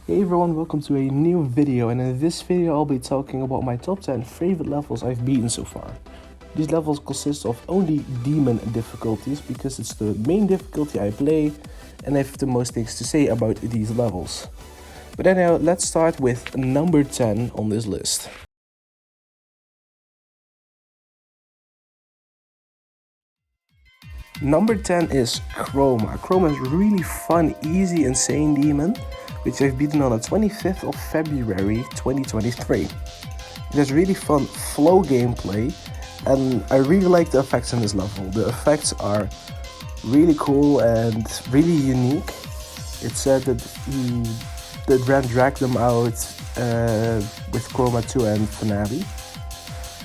Hey everyone, welcome to a new video, and in this video I'll be talking about my top 10 favorite levels I've beaten so far. These levels consist of only demon difficulties because it's the main difficulty I play and I have the most things to say about these levels. But anyhow, let's start with number 10 on this list. Number 10 is Chroma. Chroma is a really fun, easy, insane demon, which I've beaten on the 25th of February 2023. It has really fun flow gameplay, and I really like the effects in this level. The effects are really cool and really unique. It's said that Brand dragged them out with Chroma 2 and Finale.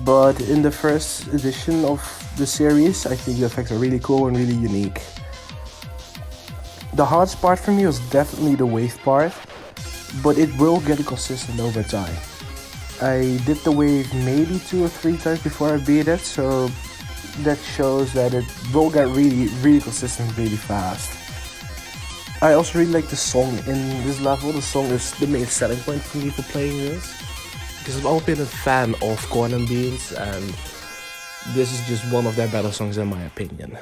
But in the first edition of the series, I think the effects are really cool and really unique. The hardest part for me was definitely the wave part, but it will get consistent over time. I did the wave maybe 2 or 3 times before I beat it, so that shows that it will get really consistent really fast. I also really like the song in this level. The song is the main selling point for me for playing this, because I've always been a fan of Corn and Beans, and this is just one of their better songs in my opinion.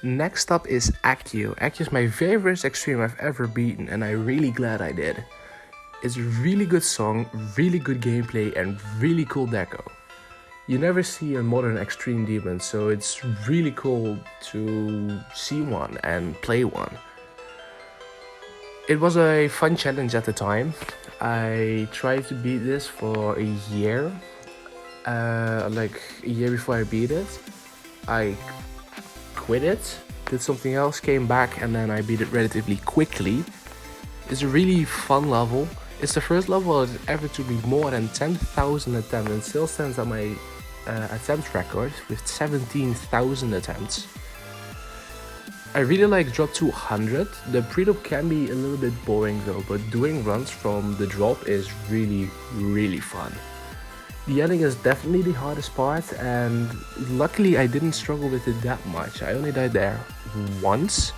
Next up is Accio. Accio is my very first extreme I've ever beaten, and I'm really glad I did. It's a really good song, really good gameplay, and really cool deco. You never see a modern extreme demon, so it's really cool to see one and play one. It was a fun challenge at the time. I tried to beat this for a year. Like a year before I beat it, I quit it, did something else, came back, and then I beat it relatively quickly. It's a really fun level. It's the first level that ever took me more than 10,000 attempts, and still stands on my attempt record with 17,000 attempts. I really like drop 200. The pre-drop can be a little bit boring though, but doing runs from the drop is really fun. The ending is definitely the hardest part, and luckily I didn't struggle with it that much. I only died there once,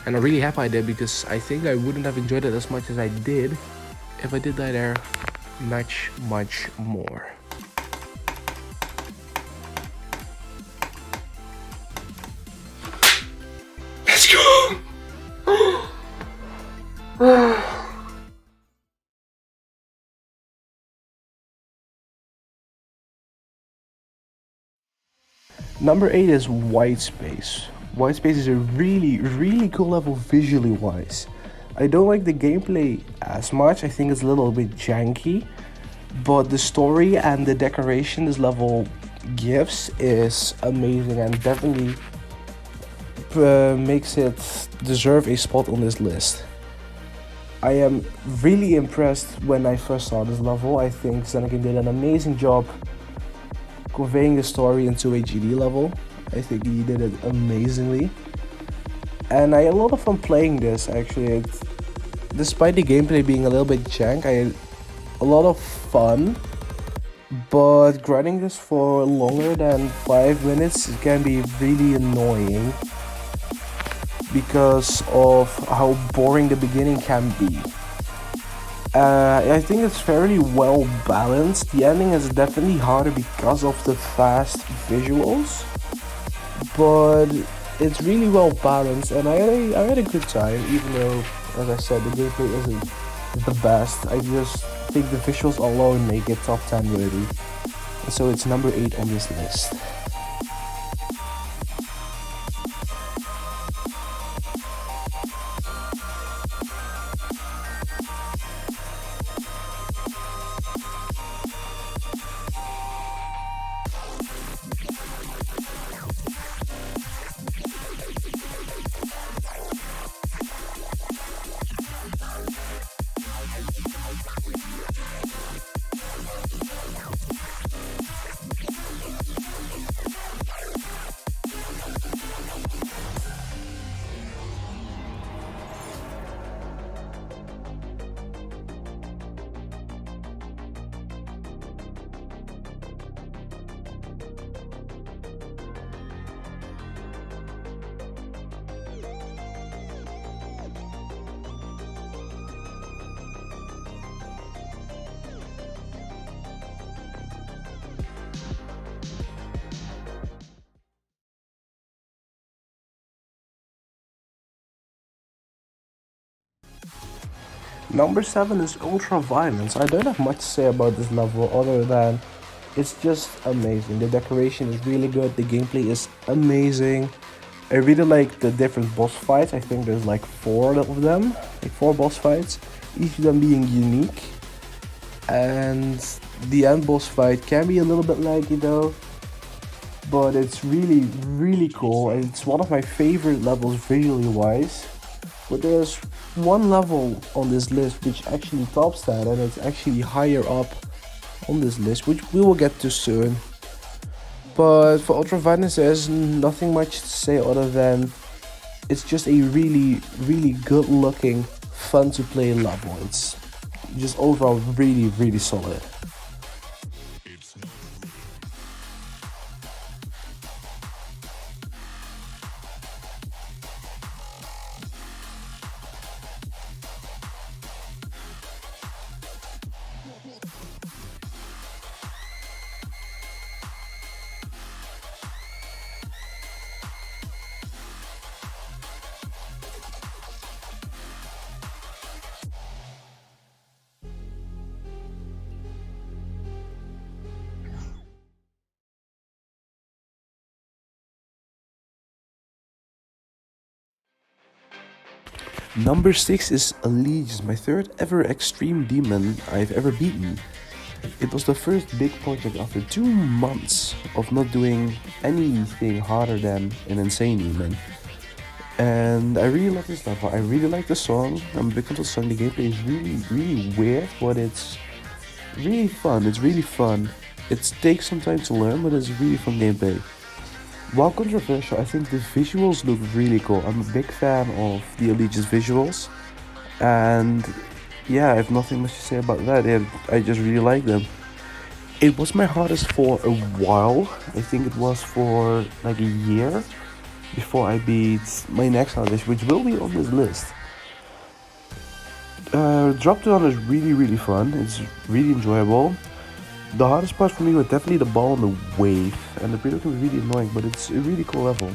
and I'm really happy I did, because I think I wouldn't have enjoyed it as much as I did if I did die there much more. Let's go! Number 8 is White Space. White Space is a really cool level visually wise. I don't like the gameplay as much. I think it's a little bit janky, but the story and the decoration this level gives is amazing and definitely makes it deserve a spot on this list. I am really impressed when I first saw this level. I think Xenokin did an amazing job conveying the story into a GD level. I think he did it amazingly, and I had a lot of fun playing this actually. Despite the gameplay being a little bit jank, I had a lot of fun, but grinding this for longer than 5 minutes can be really annoying because of how boring the beginning can be. I think it's fairly well balanced. The ending is definitely harder because of the fast visuals, but it's really well balanced, and I had a good time, even though, as I said, the gameplay isn't the best. I just think the visuals alone make it top 10 worthy, and so it's number 8 on this list. Number 7 is Ultra Violence. I don't have much to say about this level other than it's just amazing. The decoration is really good, the gameplay is amazing. I really like the different boss fights. I think there's like 4 of them, like 4 boss fights, each of them being unique. And the end boss fight can be a little bit laggy though, but it's really cool, and it's one of my favorite levels visually wise. But there's one level on this list which actually tops that, and it's actually higher up on this list, which we will get to soon. But for Ultra Violence, there's nothing much to say other than it's just a really good looking, fun to play level. It's just overall really solid. Number 6 is Allegiance, my third ever extreme demon I've ever beaten. It was the first big project after 2 months of not doing anything harder than an insane demon. And I really love this level, I really like the song, I'm a big fan of the song, the gameplay is really weird, but it's really fun, It takes some time to learn, but it's really fun gameplay. While controversial, I think the visuals look really cool. I'm a big fan of the Allegiance visuals, and yeah, I have nothing much to say about that. I just really like them. It was my hardest for a while. I think it was for like a year before I beat my next hardest, which will be on this list. Drop down is really fun. It's really enjoyable. The hardest part for me was definitely the ball and the wave, and the video can be really annoying, but it's a really cool level.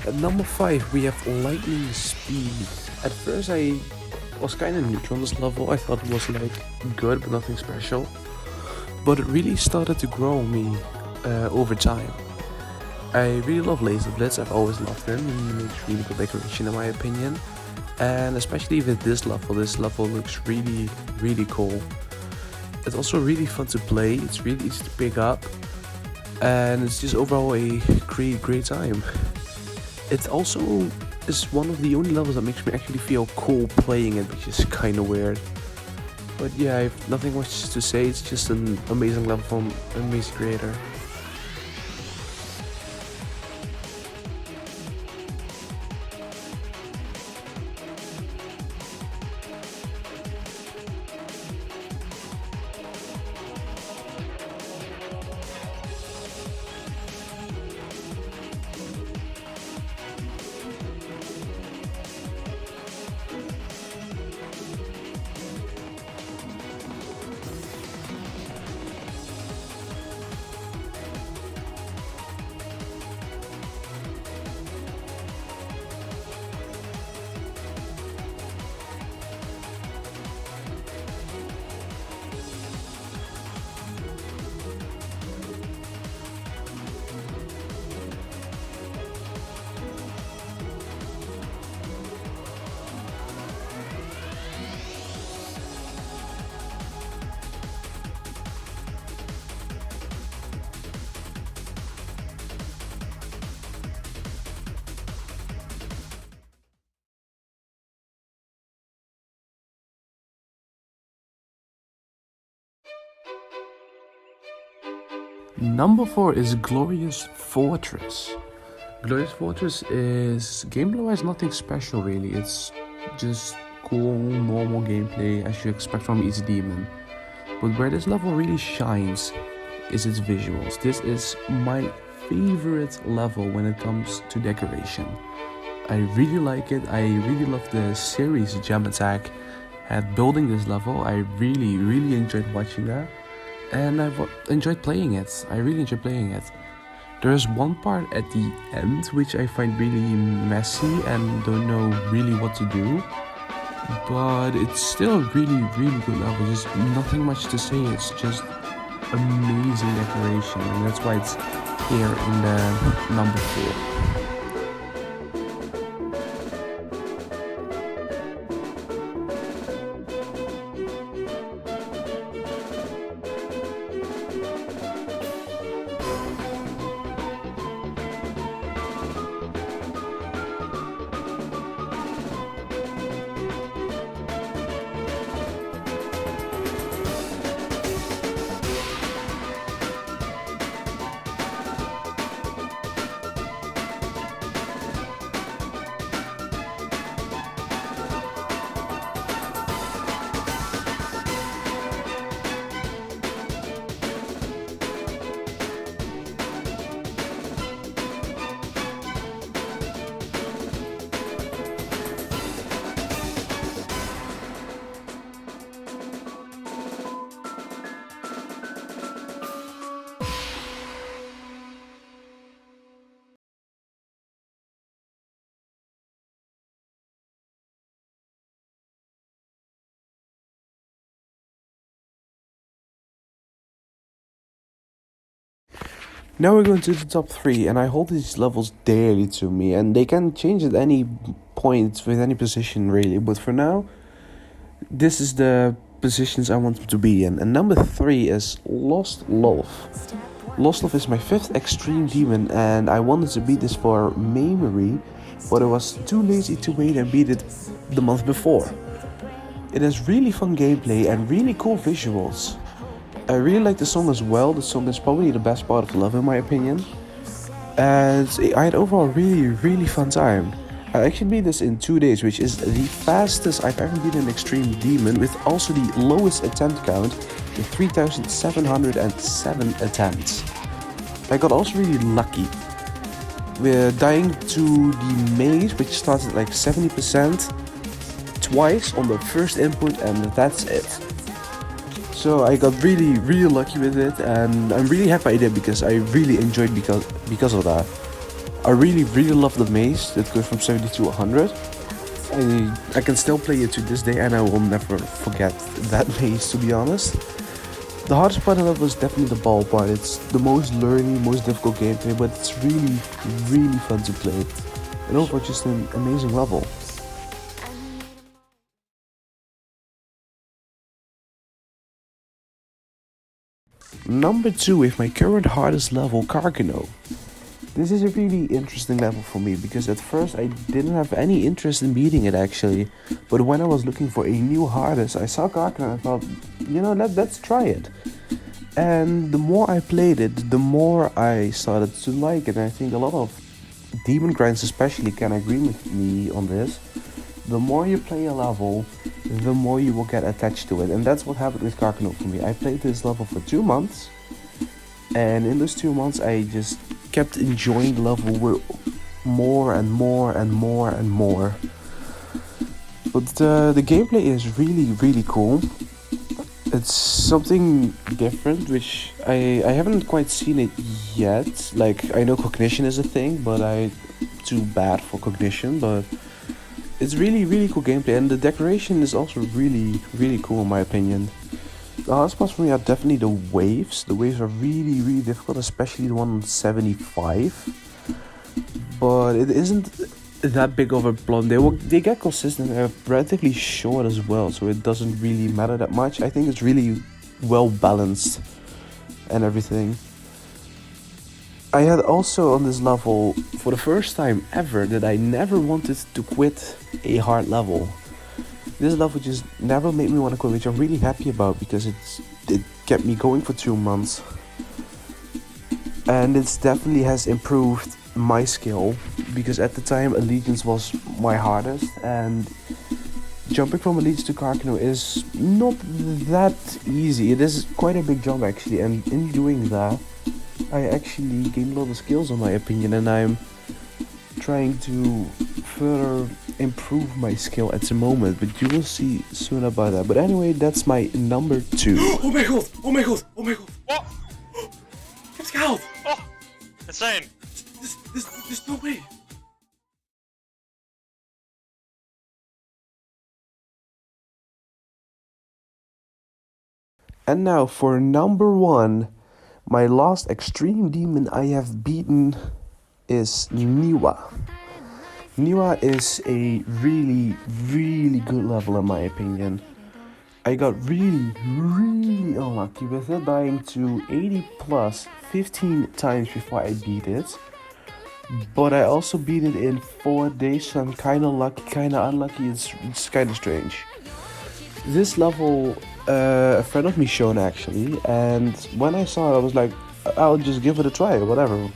At number 5 we have Lightning Speed. At first I was kind of neutral on this level. I thought it was like good but nothing special. But it really started to grow on me over time. I really love Laser Blitz, I've always loved him. He makes really good decoration in my opinion. And especially with this level looks really cool. It's also really fun to play, it's really easy to pick up. And it's just overall a great time. It also is one of the only levels that makes me actually feel cool playing it, which is kind of weird. But yeah, I have nothing much to say, it's just an amazing level from an amazing creator. Number 4 is Glorious Fortress. Glorious Fortress is gameplay-wise nothing special really. It's just cool, normal gameplay as you expect from each demon. But where this level really shines is its visuals. This is my favorite level when it comes to decoration. I really like it. I really love the series Gem Attack had building this level. I really enjoyed watching that. And I've enjoyed playing it. I really enjoy playing it. There's one part at the end which I find really messy and don't know really what to do. But it's still a really good level. There's nothing much to say. It's just amazing decoration, and that's why it's here in the number 4. Now we're going to the top 3, and I hold these levels dearly to me, and they can change at any point with any position really, but for now, this is the positions I want them to be in. And number 3 is Lost Love. Lost Love is my 5th extreme demon, and I wanted to beat this for memory, but I was too lazy to wait and beat it the month before. It has really fun gameplay and really cool visuals. I really like the song as well. The song is probably the best part of the level in my opinion. And I had overall really fun time. I actually beat this in 2 days, which is the fastest I've ever beaten an extreme demon, with also the lowest attempt count, with 3,707 attempts. I got also really lucky. We're dying to the maze, which starts at like 70%, twice on the first input, and that's it. So I got really lucky with it, and I'm really happy I did because I really enjoyed because of that. I really love the maze that goes from 70 to 100. I can still play it to this day, and I will never forget that maze, to be honest. The hardest part of it was definitely the ball part. It's the most learning, most difficult gameplay, but it's really fun to play. And overall, just an amazing level. Number 2 with my current hardest level, Carcano. This is a really interesting level for me because at first I didn't have any interest in beating it actually, but when I was looking for a new hardest, I saw Carcano and I thought, you know, let's try it. And the more I played it, the more I started to like it, and I think a lot of demon grinds especially can agree with me on this. The more you play a level, the more you will get attached to it, and that's what happened with Carcano for me. I played this level for 2 months, and in those 2 months I just kept enjoying the level more and more. But the gameplay is really cool. It's something different, which I haven't quite seen it yet. Like, I know cognition is a thing, but I'm too bad for cognition, but it's really cool gameplay, and the decoration is also really cool in my opinion. The hardest parts for me are definitely the waves. The waves are really difficult, especially the one on 75. But it isn't that big of a problem. They get consistent and they're relatively short as well, so it doesn't really matter that much. I think it's really well balanced and everything. I had also on this level, for the first time ever, that I never wanted to quit a hard level. This level just never made me want to quit, which I'm really happy about because it kept me going for 2 months. And it definitely has improved my skill, because at the time Allegiance was my hardest, and jumping from Allegiance to carcano is not that easy. It is quite a big jump actually, and in doing that I actually gained a lot of skills in my opinion, and I'm trying to further improve my skill at the moment, but you will see soon about that. But anyway, that's my number 2. Oh my god! Oh my god! Oh my god! What? Ik heb ze gehaald! Oh, insane. There's no way! And now for number 1, my last extreme demon I have beaten is Niwa. Niwa is a really good level in my opinion. I got really unlucky with it, dying to 80 plus 15 times before I beat it. But I also beat it in 4 days, so I'm kinda lucky, kinda unlucky. It's kinda strange. This level, a friend of me shown actually, and when I saw it, I was like, I'll just give it a try or whatever.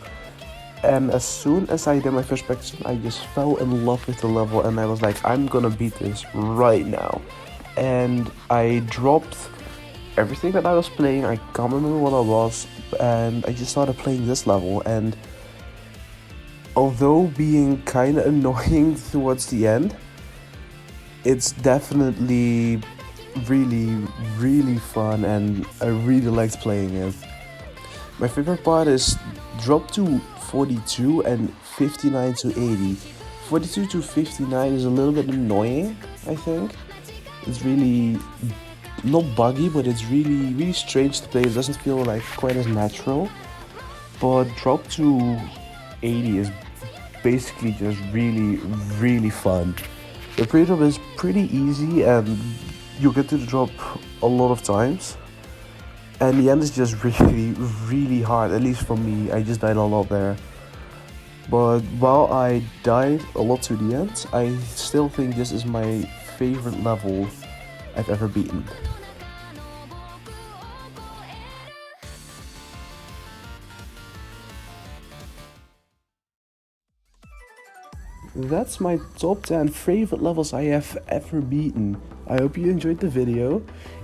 And as soon as I did my first practice, I just fell in love with the level, and I was like, I'm gonna beat this right now. And I dropped everything that I was playing. I can't remember what I was, and I just started playing this level. And although being kind of annoying towards the end, it's definitely really fun, and I really liked playing it. My favorite part is drop to 42 and 59 to 80. 42 to 59 is a little bit annoying, I think. It's really not buggy, but it's really strange to play. It doesn't feel like quite as natural. But drop to 80 is basically just really fun. The pre-drop is pretty easy, and you get to the drop a lot of times. And the end is just really hard, at least for me. I just died a lot there. But while I died a lot to the end, I still think this is my favorite level I've ever beaten. That's my top 10 favorite levels I have ever beaten. I hope you enjoyed the video.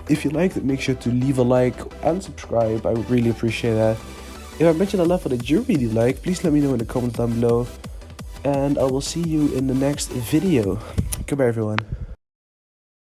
If you liked it, make sure to leave a like and subscribe. I would really appreciate that. If I mentioned a level that you really like, please let me know in the comments down below. And I will see you in the next video. Goodbye everyone.